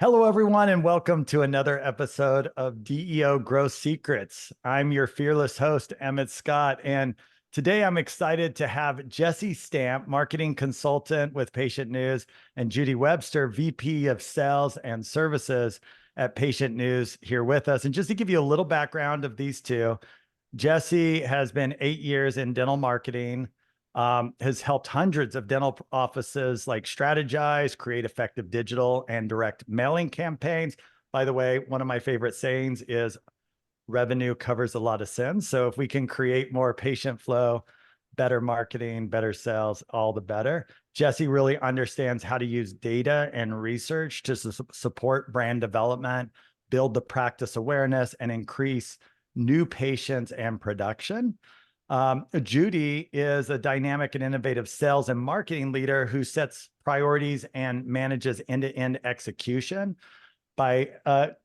Hello, everyone, and welcome to another episode of DEO Growth Secrets. I'm your fearless host, Emmett Scott, and today I'm excited to have Jesse Stamp, marketing consultant with Patient News, and Judy Webster, VP of Sales and Services at Patient News, here with us. And just to give you a little background of these two, Jesse has been 8 years in dental marketing, has helped hundreds of dental offices like strategize, create effective digital and direct mailing campaigns. By the way, one of my favorite sayings is revenue covers a lot of sins. So if we can create more patient flow, better marketing, better sales, all the better. Jesse really understands how to use data and research to support brand development, build the practice awareness, and increase new patients and production. Judy is a dynamic and innovative sales and marketing leader who sets priorities and manages end-to-end execution by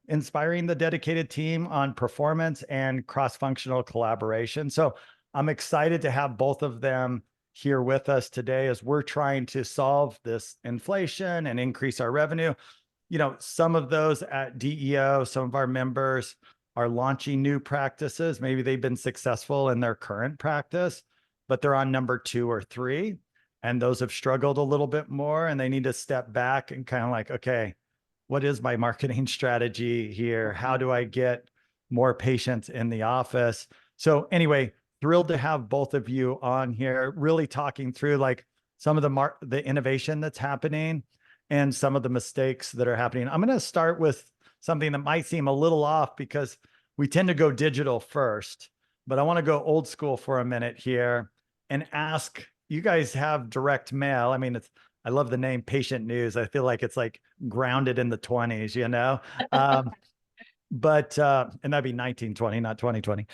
inspiring the dedicated team on performance and cross-functional collaboration. So I'm excited to have both of them here with us today as we're trying to solve this inflation and increase our revenue. You know, some of those at DEO, some of our members are launching new practices. Maybe they've been successful in their current practice, but they're on number 2 or 3. And those have struggled a little bit more and they need to step back and kind of like, okay, what is my marketing strategy here? How do I get more patients in the office? So anyway, thrilled to have both of you on here, really talking through like some of the innovation that's happening and some of the mistakes that are happening. I'm going to start with something that might seem a little off because we tend to go digital first, but I want to go old school for a minute here and ask, you guys have direct mail. I mean, I love the name Patient News. I feel like it's like grounded in the 20s, you know? And that'd be 1920, not 2020.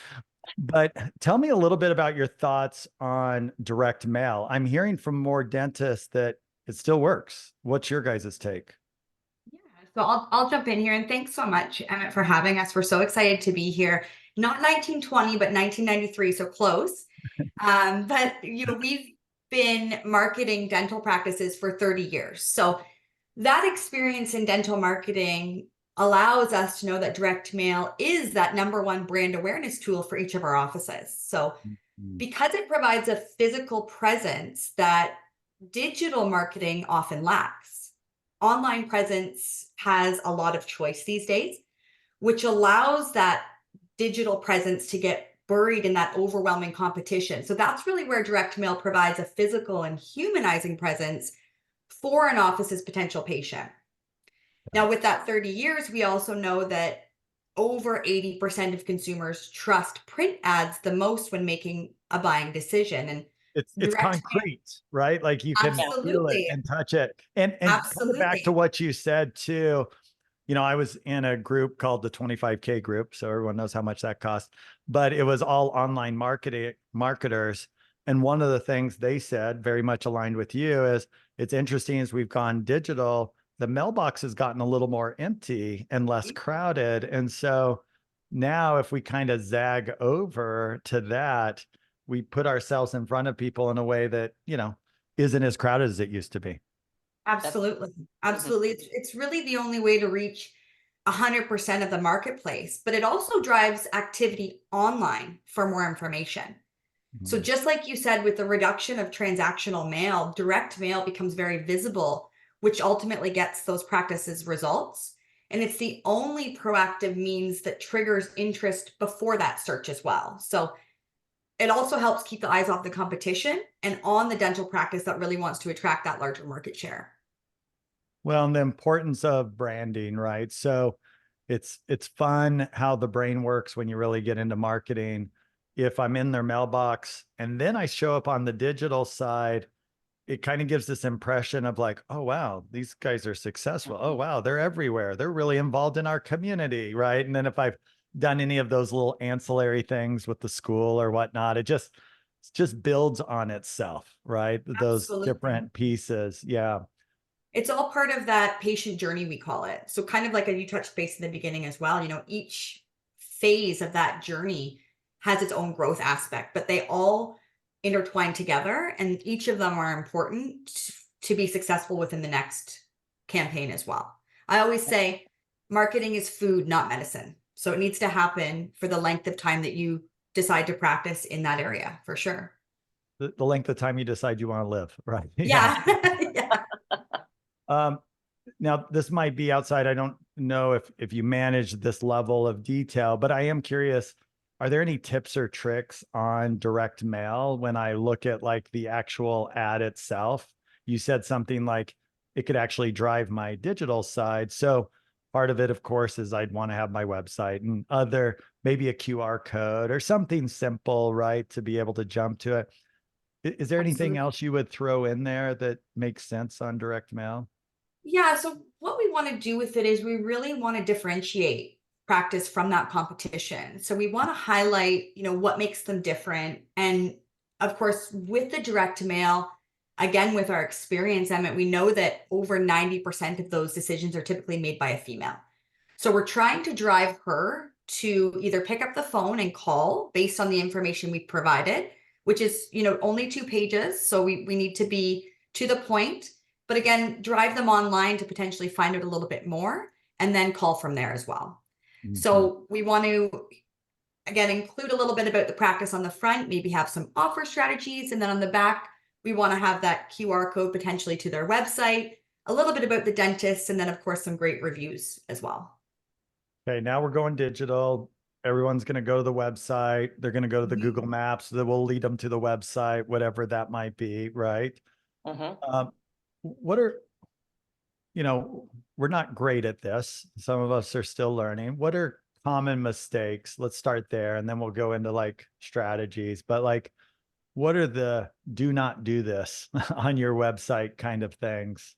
But tell me a little bit about your thoughts on direct mail. I'm hearing from more dentists that it still works. What's your guys' take? Yeah, so I'll jump in here and thanks so much, Emmett, for having us. We're so excited to be here. Not 1920, but 1993, so close. But we've been marketing dental practices for 30 years. So that experience in dental marketing allows us to know that direct mail is that number one brand awareness tool for each of our offices. So Mhm. because it provides a physical presence that digital marketing often lacks. Online presence has a lot of choice these days, which allows that digital presence to get buried in that overwhelming competition. So that's really where direct mail provides a physical and humanizing presence for an office's potential patient. Now, with that 30 years, we also know that over 80% of consumers trust print ads the most when making a buying decision. And It's direct mail, concrete, right? Like you can feel it absolutely, and touch it. And coming back to absolutely. what you said too, you know, I was in a group called the 25K group, so everyone knows how much that cost, but it was all online marketers. And one of the things they said, very much aligned with you, is it's interesting as we've gone digital, the mailbox has gotten a little more empty and less crowded. And so now if we kind of zag over to that, we put ourselves in front of people in a way that, you know, isn't as crowded as it used to be. Absolutely. Mhm. Absolutely. It's really the only way to reach 100% of the marketplace, but it also drives activity online for more information. So Mhm. just like you said, with the reduction of transactional mail, direct mail becomes very visible, which ultimately gets those practices results. And it's the only proactive means that triggers interest before that search as well. So it also helps keep the eyes off the competition and on the dental practice that really wants to attract that larger market share. Well, and the importance of branding, right? So it's fun how the brain works when you really get into marketing. If I'm in their mailbox and then I show up on the digital side, it kind of gives this impression of like, oh wow, these guys are successful. Oh wow, they're everywhere. They're really involved in our community, right? And then if I've done any of those little ancillary things with the school or whatnot, it just builds on itself, right? Those Absolutely. different pieces. Yeah. It's all part of that patient journey, we call it. So kind of like you touched base in the beginning as well, each phase of that journey has its own growth aspect, but they all intertwine together and each of them are important to be successful within the next campaign as well. I always say marketing is food, not medicine. So it needs to happen for the length of time that you decide to practice in that area, for sure. The length of time you decide you want to live, right? Yeah. Yeah. Yeah. Um, Now, this might be outside. I don't know if you manage this level of detail, but I am curious, are there any tips or tricks on direct mail when I look at like the actual ad itself? You said something like it could actually drive my digital side. So part of it, of course, is I'd want to have my website and other, maybe a QR code or something simple, right? To be able to jump to it. Is there anything Absolutely. else you would throw in there that makes sense on direct mail? Yeah, so what we want to do with it is we really want to differentiate practice from that competition. So we want to highlight, what makes them different. And of course, with the direct mail, again, with our experience, Emmett, we know that over 90% of those decisions are typically made by a female. So we're trying to drive her to either pick up the phone and call based on the information we provided, which is, only 2 pages. So we need to be to the point, but again, drive them online to potentially find out a little bit more and then call from there as well. Mhm. So we want to, again, include a little bit about the practice on the front, maybe have some offer strategies. And then on the back, we want to have that QR code potentially to their website, a little bit about the dentist, and then, of course, some great reviews as well. Okay, now we're going digital. Everyone's going to go to the website. They're going to go to the Mhm. Google Maps that will lead them to the website, whatever that might be, right? Mhm. Um, what are, we're not great at this. Some of us are still learning. What are common mistakes? Let's start there and then we'll go into like strategies. But like, what are the do not do this on your website kind of things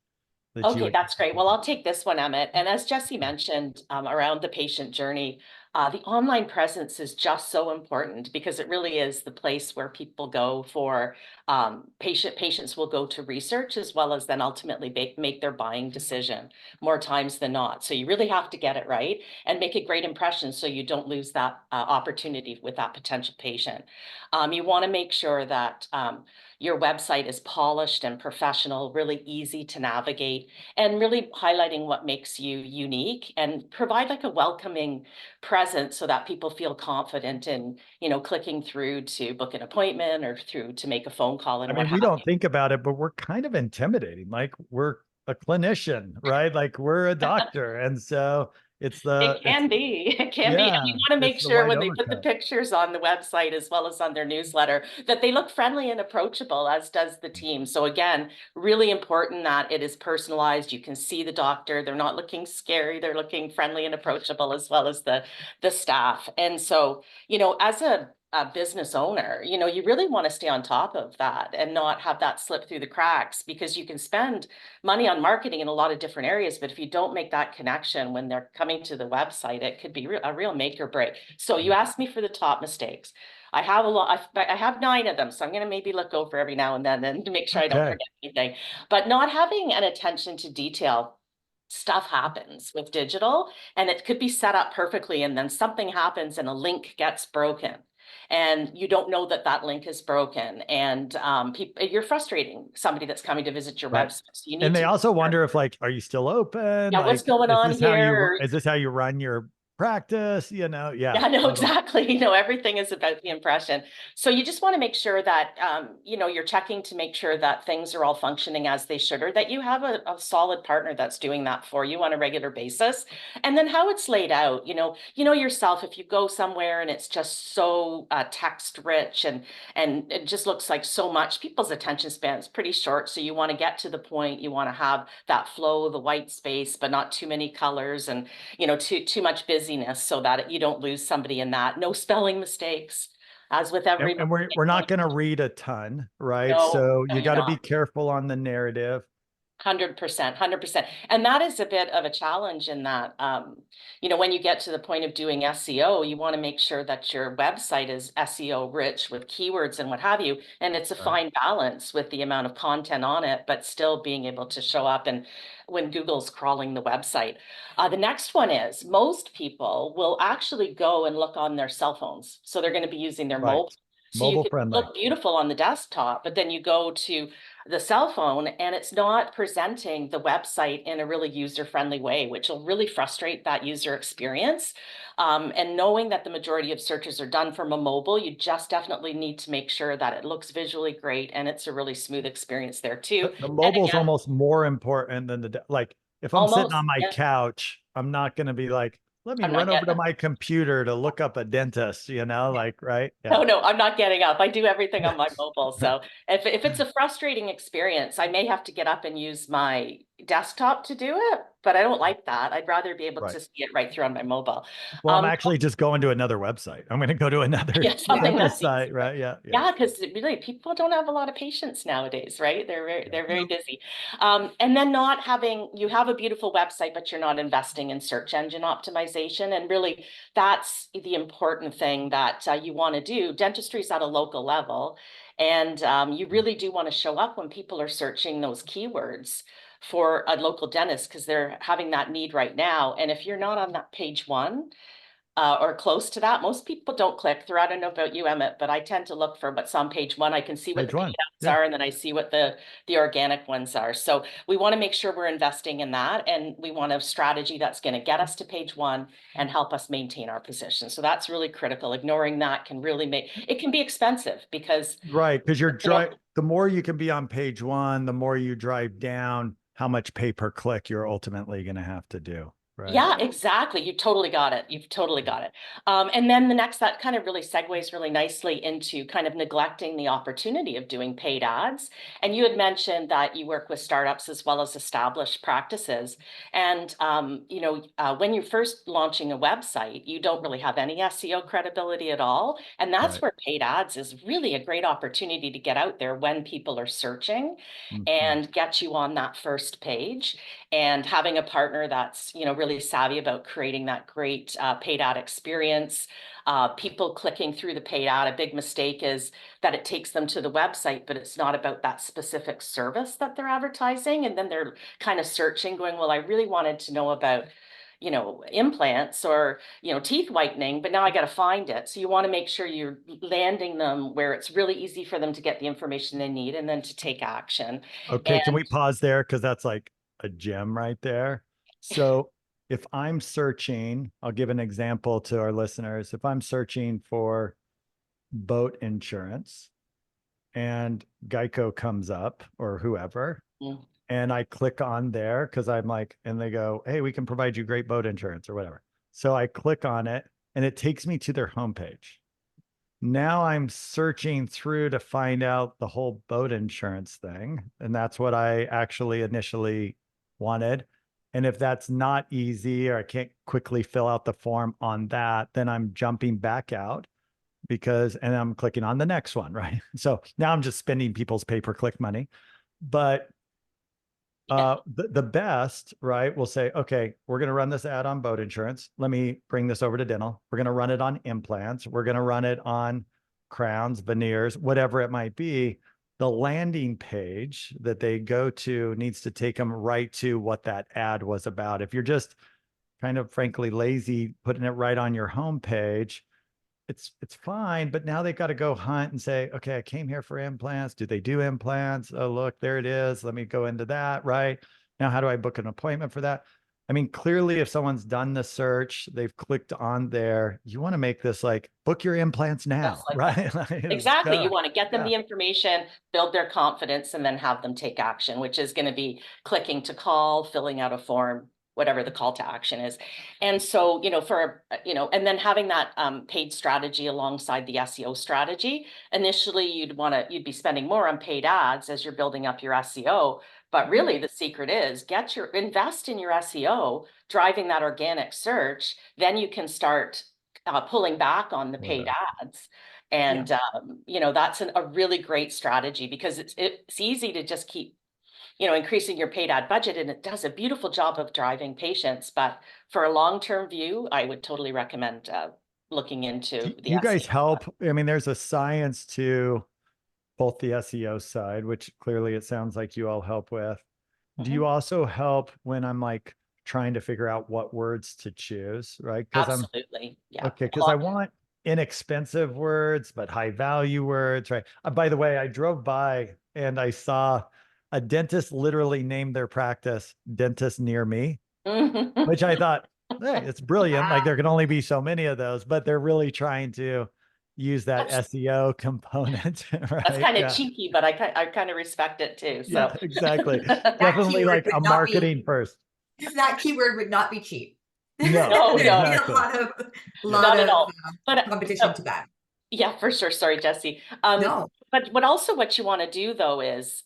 that you Okay, would? that's great. Well, I'll take this one, Emmett. And as Jesse mentioned, around the patient journey, the online presence is just so important because it really is the place where people go for patients will go to research as well as then ultimately make their buying decision more times than not. So you really have to get it right and make a great impression so you don't lose that opportunity with that potential patient. You want to make sure that your website is polished and professional, really easy to navigate, and really highlighting what makes you unique and provide like a welcoming presence so that people feel confident in, clicking through to book an appointment or through to make a phone call I and what mean, we have don't you. think about it, but we're kind of intimidating. Like we're a clinician, right? Like we're a doctor. And so It can be, it can be. And we yeah, want to make it's the sure white when they put the overcoat. pictures on the website as well as on their newsletter that they look friendly and approachable, as does the team. So again, really important that it is personalized. You can see the doctor. They're not looking scary. They're looking friendly and approachable as well as the staff. And so, as a business owner, you really want to stay on top of that and not have that slip through the cracks because you can spend money on marketing in a lot of different areas, but if you don't make that connection when they're coming to the website, it could be a real make or break. So you asked me for the top mistakes. I have a lot, I have 9 of them, so I'm going to maybe look over every now and then and to make sure I don't Okay. forget anything. But not having an attention to detail, stuff happens with digital and it could be set up perfectly and then something happens and a link gets broken and you don't know that that link is broken and you're frustrating somebody that's coming to visit your Right. website. So you And need they to, also wonder if like, are you still open? yeah, what's Like, going on here? is this how you run your practice? Yeah, Yeah, no, totally. exactly. Everything is about the impression. So you just want to make sure that, you're checking to make sure that things are all functioning as they should, or that you have a solid partner that's doing that for you on a regular basis. And then how it's laid out, yourself, if you go somewhere and it's just so text rich and it just looks like so much, people's attention span is pretty short. So you want to get to the point, you want to have that flow, the white space, but not too many colors and too much busyness so that you don't lose somebody in that. No spelling mistakes, as with And, every and we're not going to read a ton, right? no, So no, you you're got to be not. careful on the narrative. 100%, 100%. And that is a bit of a challenge in that, when you get to the point of doing SEO, you want to make sure that your website is SEO rich with keywords and what have you. And it's a Right. fine balance with the amount of content on it, but still being able to show up and when Google's crawling the website. The next one is most people will actually go and look on their cell phones. So they're going to be using their Right. mobile. So you Mobile can friendly. look beautiful on the desktop, but then you go to the cell phone and it's not presenting the website in a really user-friendly way, which will really frustrate that user experience. And knowing that the majority of searches are done from a mobile, you just definitely need to make sure that it looks visually great and it's a really smooth experience there too. The And mobile's again, almost more important than like if I'm sitting almost, on my yeah, couch, I'm not going to be like, let me I'm run not over getting to up. my computer to look up a dentist, like, right? Yeah. No, no, I'm not getting up. I do everything on my mobile. So if it's a frustrating experience, I may have to get up and use my desktop to do it, but I don't like that. I'd rather be able Right. to see it right through on my mobile. Well, I'm actually just going to another website. I'm going to go to another Yeah, something dentist that's site, easier. right? Yeah. Yeah. Yeah, because really people don't have a lot of patience nowadays, right? Yeah. They're very busy. And then not having you have a beautiful website, but you're not investing in search engine optimization. And really, that's the important thing that you want to do. Dentistry is at a local level, and you really do want to show up when people are searching those keywords for a local dentist because they're having that need right now. And if you're not on that page one, or close to that. Most people don't click through. I don't know about you, Emmett, but I tend to look for what's on page one. I can see what the Page paid one. ads Yeah. are, and then I see what the organic ones are. So we want to make sure we're investing in that, and we want a strategy that's going to get us to page one and help us maintain our position. So that's really critical. Ignoring that can really make it can be expensive because Right. Because you know the more you can be on page one, the more you drive down how much pay per click you're ultimately going to have to do. Right. Yeah, exactly. You totally got it. You've totally got it. And then that kind of really segues really nicely into kind of neglecting the opportunity of doing paid ads. And you had mentioned that you work with startups as well as established practices. And when you're first launching a website, you don't really have any SEO credibility at all. And that's Right. where paid ads is really a great opportunity to get out there when people are searching Mhm. and get you on that first page, and having a partner that's really savvy about creating that great paid ad experience. People clicking through the paid ad, a big mistake is that it takes them to the website, but it's not about that specific service that they're advertising, and then they're kind of searching going, well, I really wanted to know about implants or teeth whitening, but now I got to find it. So you want to make sure you're landing them where it's really easy for them to get the information they need and then to take action. Okay. Can And we pause there? Because that's like a gem right there. So if I'm searching, I'll give an example to our listeners. If I'm searching for boat insurance and Geico comes up or whoever, mm, and I click on there because I'm like, and they go, hey, we can provide you great boat insurance or whatever. So I click on it and it takes me to their homepage. Now I'm searching through to find out the whole boat insurance thing. And that's what I actually initially wanted. And if that's not easy or I can't quickly fill out the form on that, then I'm jumping back out and I'm clicking on the next one, right? So now I'm just spending people's pay-per-click money. But yeah. the best, right? We'll say, okay, we're going to run this ad on boat insurance. Let me bring this over to dental. We're going to run it on implants. We're going to run it on crowns, veneers, whatever it might be. The landing page that they go to needs to take them right to what that ad was about. If you're just kind of frankly lazy, putting it right on your homepage, it's fine, but now they've got to go hunt and say, okay, I came here for implants. Do they do implants? Oh, look, there it is. Let me go into that. Right now, how do I book an appointment for that? I mean, clearly, if someone's done the search, they've clicked on there. You want to make this like book your implants Just now, like that. right? Like, it's Exactly. You done. want to get them Yeah. the information, build their confidence, and then have them take action, which is going to be clicking to call, filling out a form, whatever the call to action is. And so, and then having that paid strategy alongside the SEO strategy. Initially, you'd be spending more on paid ads as you're building up your SEO. But really, the secret is invest in your SEO, driving that organic search. Then you can start pulling back on the Pulling paid back. ads. Yeah. And that's a really great strategy because it's easy to just keep increasing your paid ad budget, and it does a beautiful job of driving patients. But for a long-term view, I would totally recommend looking into Do the you guys SEO. help? I mean, there's a science to both the SEO side, which clearly it sounds like you all help with. Do Mhm. you also help when I'm like trying to figure out what words to choose, right? Because I'm Absolutely. Yeah. okay, because I want inexpensive words, but high value words, right? By the way, I drove by and I saw a dentist literally named their practice Dentist Near Me, which I thought, hey, it's brilliant. Like there can only be so many of those, but they're really trying to use that That's SEO component, that's right? kind of Yeah. cheeky, but I kind of respect it too. Yeah, So exactly. That Definitely keyword like would a not be, marketing first. that keyword would not be cheap. No, no, There'd no, be exactly. a Yeah. lot not at of all. competition But to that. yeah, for sure. Sorry, Jesse. No. But also what you want to do though is,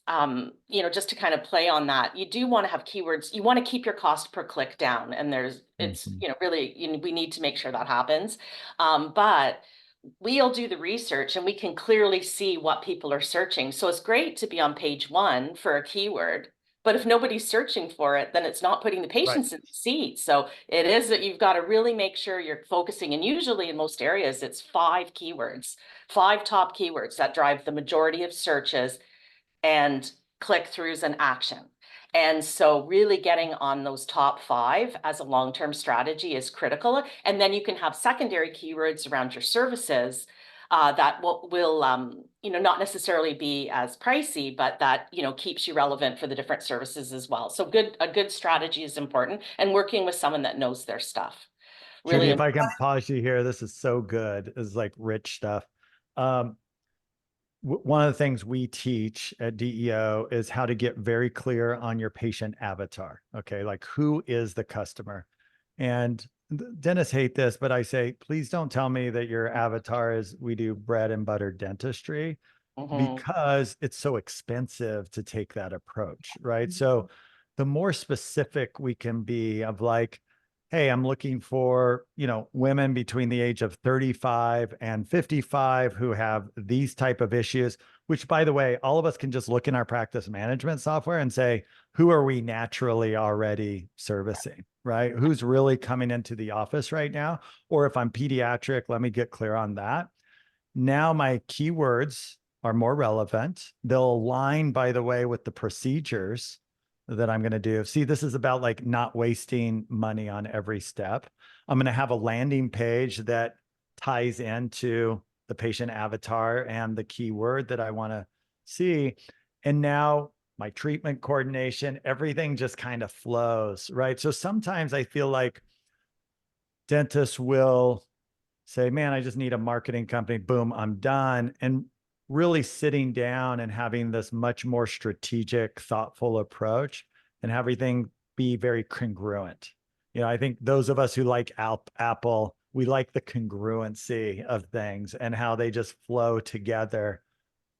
just to kind of play on that, you do want to have keywords. You want to keep your cost per click down, and it's Mhm. really, we need to make sure that happens. But we'll do the research and we can clearly see what people are searching. So it's great to be on page one for a keyword, but if nobody's searching for it, then it's not putting the Right. patients in the seat. So it is that you've got to really make sure you're focusing. And usually in most areas, it's 5 keywords, 5 top keywords that drive the majority of searches and click-throughs and action. And so really getting on those top 5 as a long-term strategy is critical. And then you can have secondary keywords around your services that will not necessarily be as pricey, but that, keeps you relevant for the different services as well. So a good strategy is important, and working with someone that knows their stuff. Judy, Really if I important. can pause you here, this is so good. This is like rich stuff. Um, one of the things we teach at DEO is how to get very clear on your patient avatar. Okay. Like who is the customer? And dentists hate this, but I say, please don't tell me that your avatar is we do bread and butter dentistry Mhm. because it's so expensive to take that approach. Right. So the more specific we can be of like, hey, I'm looking for, women between the age of 35 and 55 who have these type of issues, which by the way, all of us can just look in our practice management software and say, who are we naturally already servicing, right? Who's really coming into the office right now? Or if I'm pediatric, let me get clear on that. Now my keywords are more relevant. They'll align, by the way, with the procedures that I'm going to do. See, this is about like not wasting money on every step. I'm going to have a landing page that ties into the patient avatar and the keyword that I want to see. And now my treatment coordination, everything just kind of flows, right? So sometimes I feel like dentists will say, man, I just need a marketing company. Boom, I'm done. And really sitting down and having this much more strategic, thoughtful approach and have everything be very congruent. I think those of us who like Apple, we like the congruency of things and how they just flow together.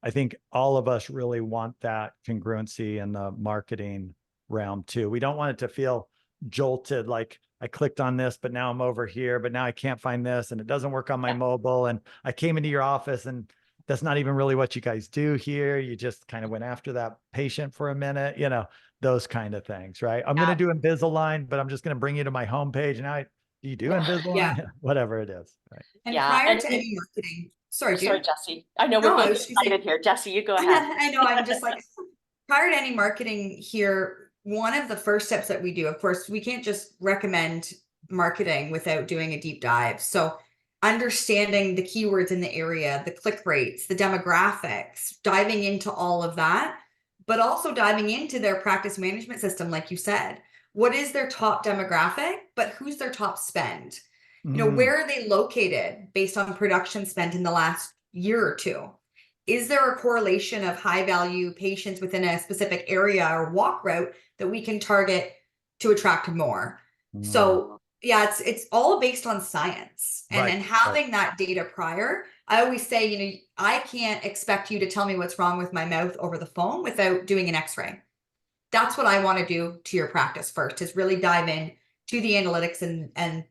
I think all of us really want that congruency in the marketing realm too. We don't want it to feel jolted, like I clicked on this, but now I'm over here, but now I can't find this and it doesn't work on my Yeah. mobile. And I came into your office and that's not even really what you guys do here. You just kind of went after that patient for a minute, those kind of things, right? I'm going to do Invisalign, but I'm just going to bring you to my homepage. Now, do you do Yeah. Yeah. Invisalign? Whatever it is, right? And Yeah. prior And to any marketing, sorry, sorry, Jude. Jesse. I know we're No, I both was just saying, excited here. Jesse, you go ahead. I know, I'm just like, prior to any marketing here, one of the first steps that we do, of course, we can't just recommend marketing without doing a deep dive. So understanding the keywords in the area, the click rates, the demographics, diving into all of that, but also diving into their practice management system, like you said. What is their top demographic, but who's their top spend? Mm, Where are they located based on production spent in the last year or two? Is there a correlation of high value patients within a specific area or walk route that we can target to attract more? mm, So yeah, it's all based on science and right, and right. having that data prior. I always say, I can't expect you to tell me what's wrong with my mouth over the phone without doing an x-ray. That's what I want to do to your practice first, is really dive in to the analytics and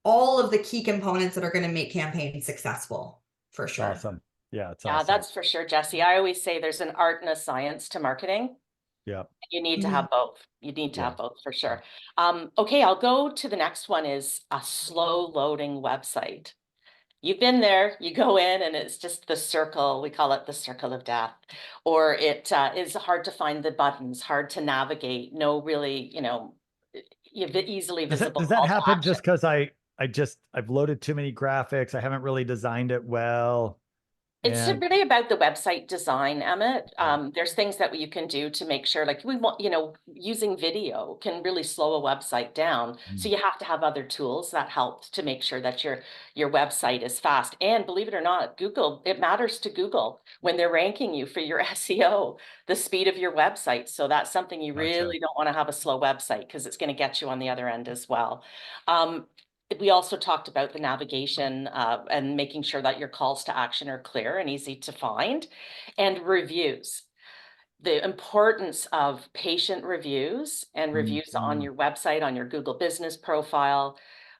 all of the key components that are going to make campaigns successful for It's sure. awesome. Yeah, it's Yeah, awesome. that's for sure, Jesse. I always say there's an art and a science to marketing. Yeah, You need to Mhm. have both. You need to yeah. have both for Yeah. sure. Okay, I'll go to the next one is a slow loading website. You've been there, you go in and it's just the circle, we call it the circle of death, or it is hard to find the buttons, hard to navigate, no really, easily Does that visible does that call to happen action. just because I I've loaded too many graphics. I haven't really designed it well. It's And really about the website design, Emmett. There's things that you can do to make sure, like we want, using video can really slow a website down. So you have to have other tools that help to make sure that your website is fast. And believe it or not, Google, it matters to Google when they're ranking you for your SEO, the speed of your website. So that's something you gotcha. really don't want to have a slow website because it's going to get you on the other end as well. Um, we also talked about the navigation and making sure that your calls to action are clear and easy to find, and reviews. The importance of patient reviews and reviews on Mhm. your website, on your Google business profile,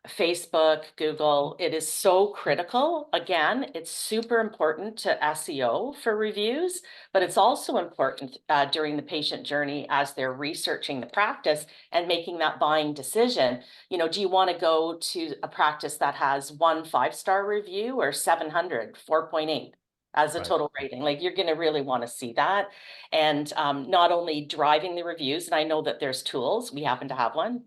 Facebook, Google. It is so critical. Again, it's super important to SEO for reviews, but it's also important during the patient journey as they're researching the practice and making that buying decision. Do you want to go to a practice that has 1 5-star review or 700, 4.8? As a Right. total rating? Like, you're going to really want to see that. And not only driving the reviews, and I know that there's tools, we happen to have one,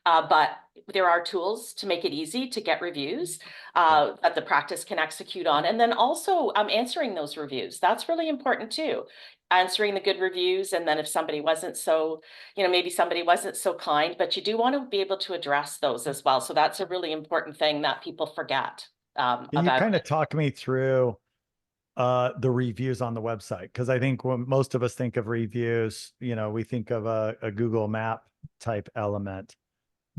but there are tools to make it easy to get reviews Yeah. that the practice can execute on. And then also answering those reviews. That's really important too. Answering the good reviews. And then if somebody wasn't so, maybe somebody wasn't so kind, but you do want to be able to address those as well. So that's a really important thing that people forget Can you about. kind of talk me through the reviews on the website? Because I think when most of us think of reviews, we think of a Google Map type element,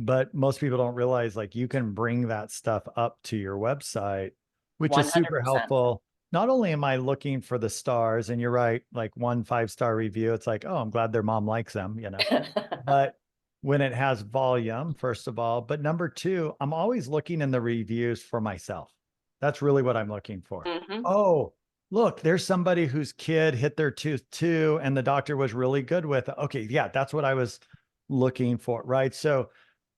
but most people don't realize like you can bring that stuff up to your website, which is super 100%. helpful. Not only am I looking for the stars, and you're right, like 1 5-star review, it's like, oh, I'm glad their mom likes them, but when it has volume, first of all, but number two, I'm always looking in the reviews for myself. That's really what I'm looking for. Mhm. Oh, look, there's somebody whose kid hit their tooth too, and the doctor was really good with it. Okay, yeah, that's what I was looking for, right? So,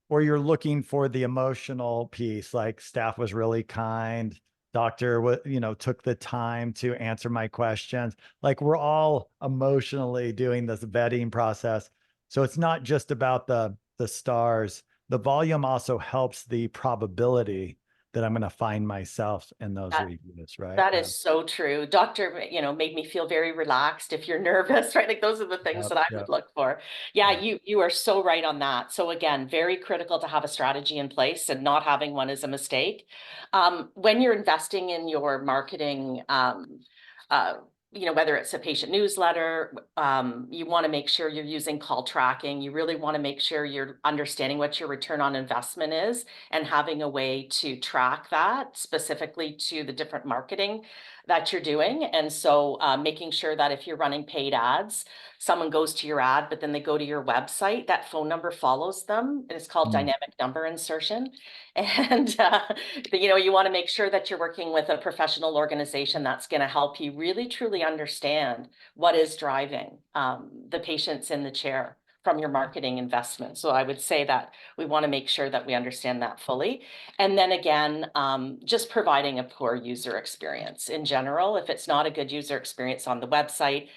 or you're looking for the emotional piece, like staff was really kind, doctor took the time to answer my questions. Like we're all emotionally doing this vetting process. So it's not just about the stars. The volume also helps the probability that I'm going to find myself in those That reviews, right? That Yeah. is so true. Doctor, made me feel very relaxed. If you're nervous, right? Like, those are the things Yep. that I would Yep. look for. Yeah, Yep. you are so right on that. So again, very critical to have a strategy in place, and not having one is a mistake. When you're investing in your marketing, uh, whether it's a patient newsletter, you want to make sure you're using call tracking. You really want to make sure you're understanding what your return on investment is, and having a way to track that specifically to the different marketing that you're doing. And so making sure that if you're running paid ads, someone goes to your ad, but then they go to your website, that phone number follows them. And it's called Mm. dynamic number insertion. And, you want to make sure that you're working with a professional organization that's going to help you really, truly understand what is driving the patients in the chair from your marketing investment. So I would say that we want to make sure that we understand that fully. And then again, just providing a poor user experience in general. If it's not a good user experience on the website,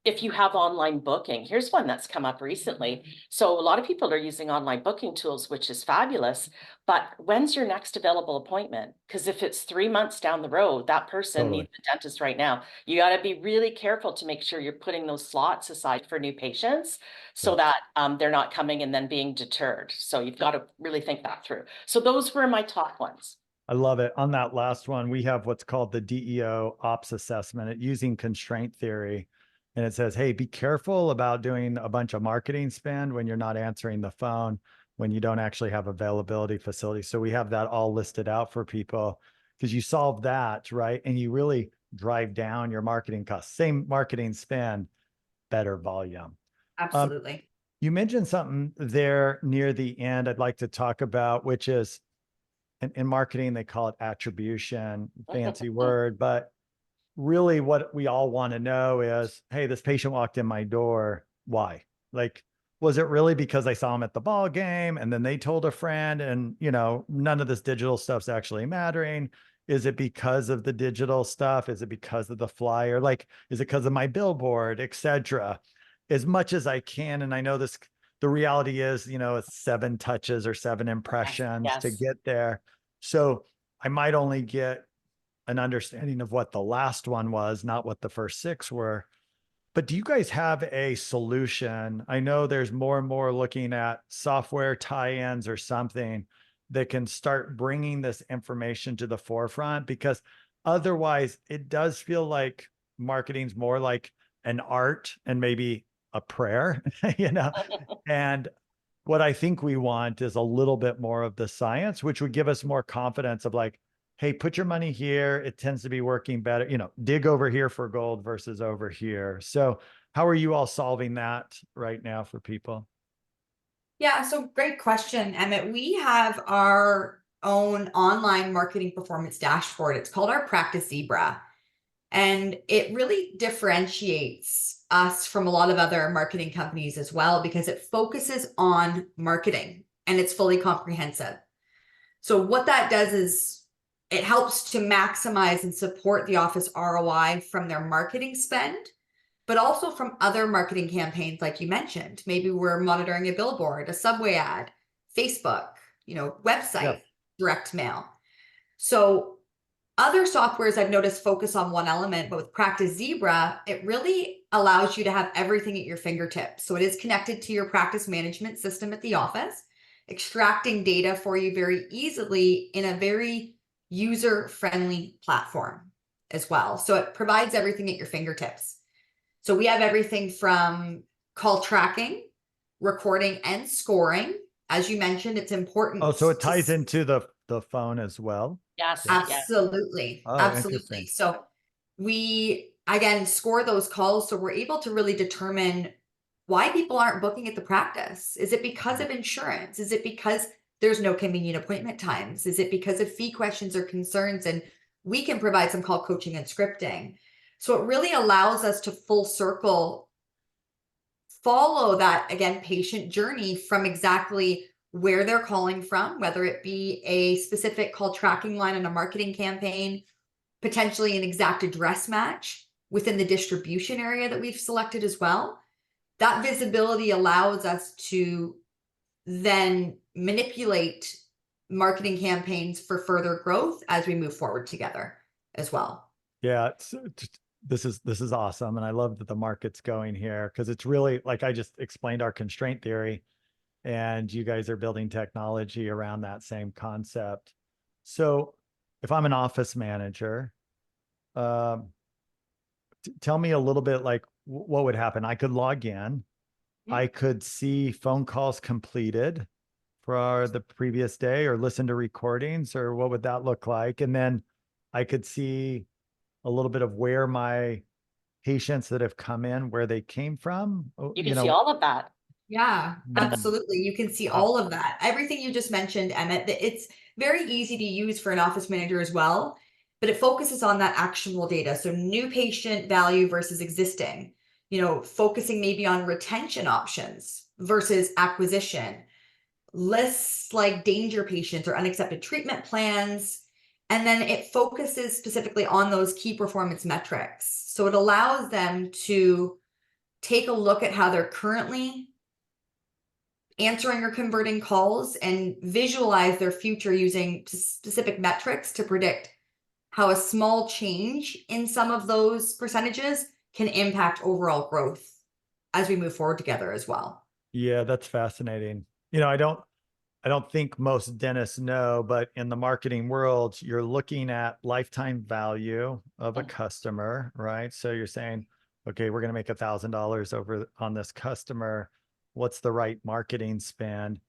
if you have online booking, here's one that's come up recently. So a lot of people are using online booking tools, which is fabulous, but when's your next available appointment? Because if it's 3 months down the road, that person Totally. needs a dentist right now. You got to be really careful to make sure you're putting those slots aside for new patients, so Yep. that they're not coming and then being deterred. So you've got to really think that through. So those were my top ones. I love it. On that last one, we have what's called the DEO ops assessment using constraint theory. And it says, hey, be careful about doing a bunch of marketing spend when you're not answering the phone, when you don't actually have availability facilities. So we have that all listed out for people because you solve that, right? And you really drive down your marketing costs. Same marketing spend, better volume. Um, Absolutely. you mentioned something there near the end I'd like to talk about, which is in marketing, they call it attribution, fancy word, but really what we all want to know is, hey, this patient walked in my door. Why? Like, was it really because I saw him at the ball game and then they told a friend and, none of this digital stuff's actually mattering? Is it because of the digital stuff? Is it because of the flyer? Like, is it because of my billboard, etc.? As much as I can. And I know this the reality is, it's 7 touches or 7 impressions to Yes. get there. So I might only get an understanding of what the last one was, not what the first 6 were. But do you guys have a solution? I know there's more and more looking at software tie-ins or something that can start bringing this information to the forefront, because otherwise it does feel like marketing's more like an art and maybe a prayer, you know? And what I think we want is a little bit more of the science, which would give us more confidence of like, hey, put your money here. It tends to be working better. Dig over here for gold versus over here. So how are you all solving that right now for people? Yeah, so great question, Emmett. We have our own online marketing performance dashboard. It's called our Practice Zebra. And it really differentiates us from a lot of other marketing companies as well, because it focuses on marketing and it's fully comprehensive. So what that does is it helps to maximize and support the office ROI from their marketing spend, but also from other marketing campaigns, like you mentioned. Maybe we're monitoring a billboard, a subway ad, Facebook, Yeah. website, direct mail. So other softwares I've noticed focus on one element, but with Practice Zebra, it really allows you to have everything at your fingertips. So it is connected to your practice management system at the office, extracting data for you very easily in a very user-friendly platform as well. So it provides everything at your fingertips. So we have everything from call tracking, recording, and scoring. As you mentioned, it's important Oh, so it to ties into the phone as well. Yes. Yeah. Yes. absolutely, Oh, absolutely. interesting. So we again score those calls, so we're able to really determine why people aren't booking at the practice. Is it because of insurance? Is it because there's no convenient appointment times? Is it because of fee questions or concerns? And we can provide some call coaching and scripting. So it really allows us to full circle follow that, again, patient journey from exactly where they're calling from, whether it be a specific call tracking line in a marketing campaign, potentially an exact address match within the distribution area that we've selected as well. That visibility allows us to then manipulate marketing campaigns for further growth as we move forward together as well. Yeah, this is awesome, and I love that the market's going here, because it's really like I just explained our constraint theory, and you guys are building technology around that same concept. So, if I'm an office manager, um, tell me a little bit like what would happen. I could log in, Yeah. I could see phone calls completed for the previous day, or listen to recordings, or what would that look like? And then I could see a little bit of where my patients that have come in, where they came from. Oh, You can see all of that. Yeah, mm, absolutely. You can see wow. all of that. Everything you just mentioned, Emmett, it's very easy to use for an office manager as well, but it focuses on that actionable data. So new patient value versus existing, focusing maybe on retention options versus acquisition, lists like danger patients or unaccepted treatment plans. And then it focuses specifically on those key performance metrics. So it allows them to take a look at how they're currently answering or converting calls and visualize their future using specific metrics to predict how a small change in some of those percentages can impact overall growth as we move forward together as well. Yeah, that's fascinating. I don't think most dentists know, but in the marketing world, you're looking at lifetime value of a customer, right? So you're saying, okay, we're going to make $1,000 over on this customer. What's the right marketing spend?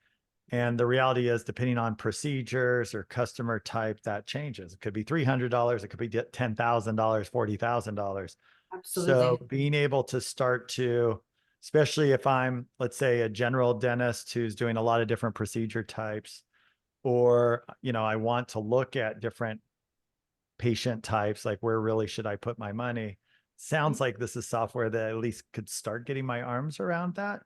And the reality is, depending on procedures or customer type, that changes. It could be $300, it could be $10,000, $40,000. So Absolutely. being able to start to, especially if I'm, let's say, a general dentist who's doing a lot of different procedure types, or, I want to look at different patient types, like where really should I put my money? Sounds like this is software that at least could start getting my arms around that.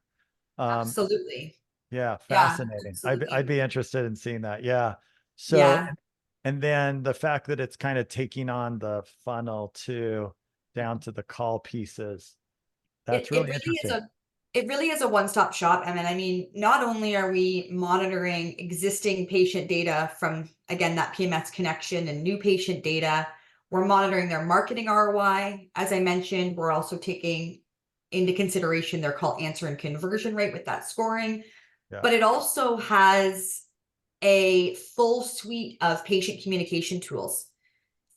Um, Absolutely. yeah, Yeah, fascinating. I'd absolutely. be interested in seeing that. Yeah. So, Yeah. and then the fact that it's kind of taking on the funnel too, down to the call pieces. It That's it really really is interesting. it really is a one-stop shop. I mean, not only are we monitoring existing patient data from, again, that PMS connection and new patient data, we're monitoring their marketing ROI. As I mentioned, we're also taking into consideration their call answer and conversion rate with that scoring. Yeah. But it also has a full suite of patient communication tools.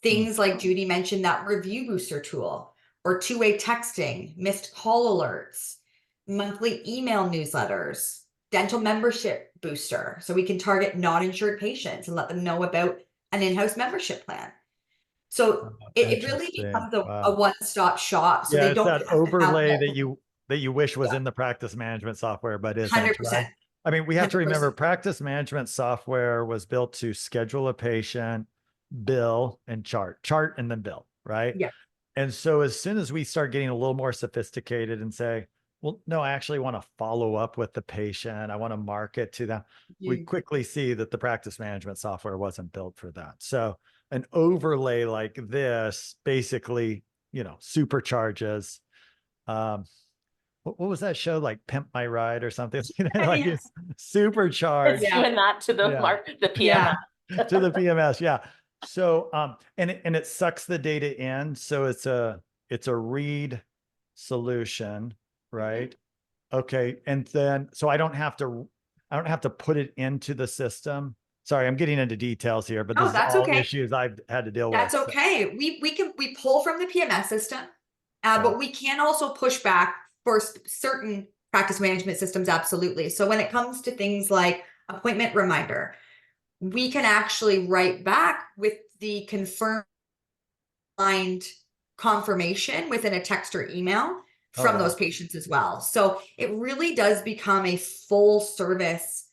Things like Judy mentioned, that review booster tool, or two-way texting, missed call alerts, monthly email newsletters, dental membership booster, so we can target non-insured patients and let them know about an in-house membership plan. So it really Interesting. becomes a Wow. one-stop shop. So Yeah, they it's don't that have to have overlay multiple. that you wish was Yeah, in the practice management software, but isn't, right? 100%, I mean, we have to remember 100%. practice management software was built to schedule a patient, bill, and chart, and then bill, right? Yeah. And so as soon as we start getting a little more sophisticated and say, well, no, I actually want to follow up with the patient, I want to market to them, we quickly see that the practice management software wasn't built for that. So an overlay like this basically, supercharges. What was that show, like Pimp My Ride or something? Like Yeah. it's supercharged. It's doing that to the Yeah. the PMS. Yeah. To the PMS. Yeah. So, and it sucks the data in. So it's a read solution, right? Okay. And then, so I don't have to put it into the system. Sorry, I'm getting into details here, but this No, is that's all okay. issues I've had to deal with. That's okay. We pull from the PMS system, but we can also push back for certain practice management systems. Absolutely. So when it comes to things like appointment reminder, we can actually write back with the confirmed confirmation within a text or email Oh, from wow. those patients as well. So it really does become a full service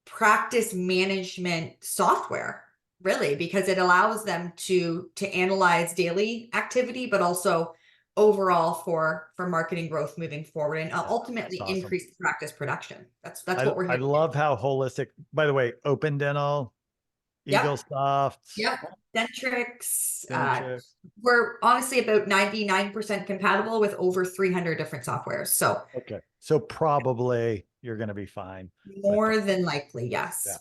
practice management software, really, because it allows them to analyze daily activity, but also overall for marketing growth moving forward, and ultimately That's awesome. increase practice production. That's what we're I here to do. love how holistic, by the way, Open Dental, Eagle Yep. Soft, Yep. Dentrix. Dentrix. We're honestly about 99% compatible with over 300 different softwares. So Okay. So probably you're going to be fine with more that. than likely, yes. Yeah.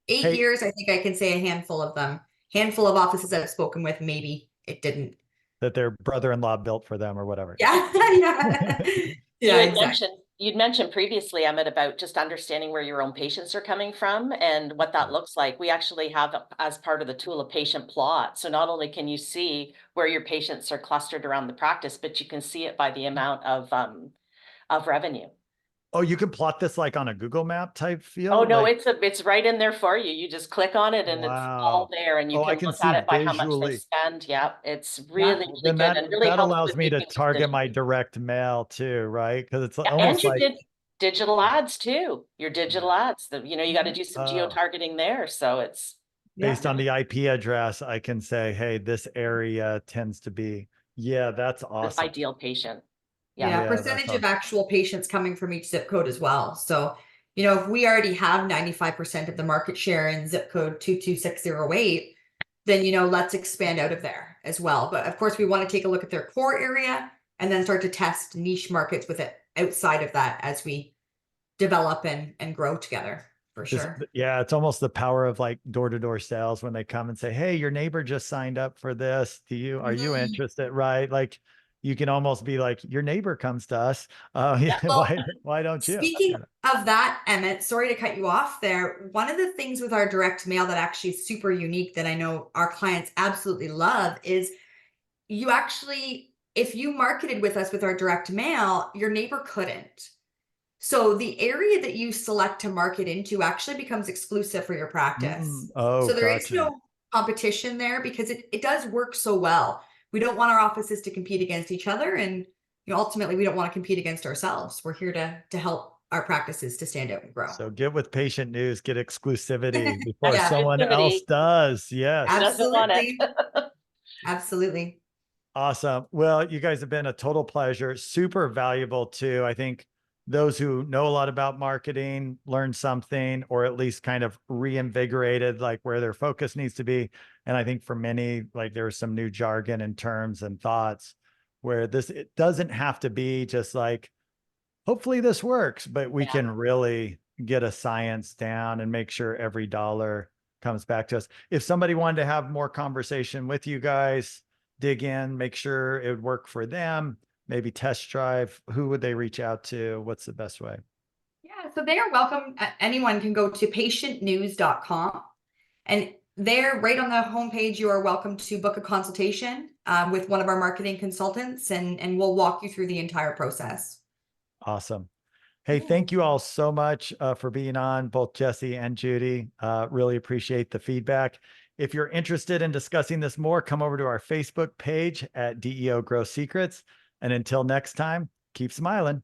8 Hey, years, I think I can say a handful of them. Handful of offices I've spoken with, maybe it didn't. that their brother-in-law built for them or whatever. Yeah, yeah. You Yeah, had exactly. you'd mentioned previously, Emmett, about just understanding where your own patients are coming from and what that looks like. We actually have, as part of the tool, a patient plot. So not only can you see where your patients are clustered around the practice, but you can see it by the amount of revenue. Oh, you can plot this like on a Google map type Oh feel? no, Like, it's right in there for you. You just click on it and it's all wow. there, and you Oh, I can can look at see it by how much they visually. spend. Yeah, it's Yeah. really, Well, really then good and really that helps allows with me to making target my decisions. direct mail too, right? Because it's Yeah, and almost you like, did digital ads too. Your digital ads, you got to do some oh, geo-targeting there. So it's based on Yeah. the IP address, I can say, hey, this area tends to be, yeah, that's the awesome. ideal patient. Yeah. Yeah. Yeah, that's Percentage of awesome. actual patients coming from each zip code as well. So, if we already have 95% of the market share in zip code 22608, then, let's expand out of there as well. But of course, we want to take a look at their core area and then start to test niche markets with it outside of that as we develop and grow together, for sure. Yeah, it's almost the power of like door-to-door sales when they come and say, hey, your neighbor just signed up for this. Are you Mhm. interested? Right? Like you can almost be like, your neighbor comes to us. Yeah, Well, why don't you? speaking of that, Emmett, sorry to cut you off there. One of the things with our direct mail that actually is super unique that I know our clients absolutely love is you actually, if you marketed with us with our direct mail, your neighbor couldn't. So the area that you select to market into actually becomes exclusive for your practice. Oh, So there is gotcha. no competition there because it does work so well. We don't want our offices to compete against each other, and ultimately we don't want to compete against ourselves. We're here to help our practices to stand out and grow. So get with patient news, get exclusivity before Yeah, someone else Exclusivity. does. Yes. Who doesn't want it? absolutely. Absolutely. Awesome. Well, you guys have been a total pleasure, super valuable too. I think those who know a lot about marketing learn something, or at least kind of reinvigorated like where their focus needs to be. And I think for many, like there was some new jargon and terms and thoughts where it doesn't have to be just like hopefully this works, but we Yeah. can really get a science down and make sure every dollar comes back to us. If somebody wanted to have more conversation with you guys, dig in, make sure it would work for them, maybe test drive, who would they reach out to? What's the best way? Yeah, so they are welcome. Anyone can go to patientnews.com, and there, right on the homepage, you are welcome to book a consultation with one of our marketing consultants, and we'll walk you through the entire process. Awesome. Hey, Yeah. thank you all so much for being on, both Jesse and Judy. Really appreciate the feedback. If you're interested in discussing this more, come over to our Facebook page at DEO Grow Secrets. And until next time, keep smiling.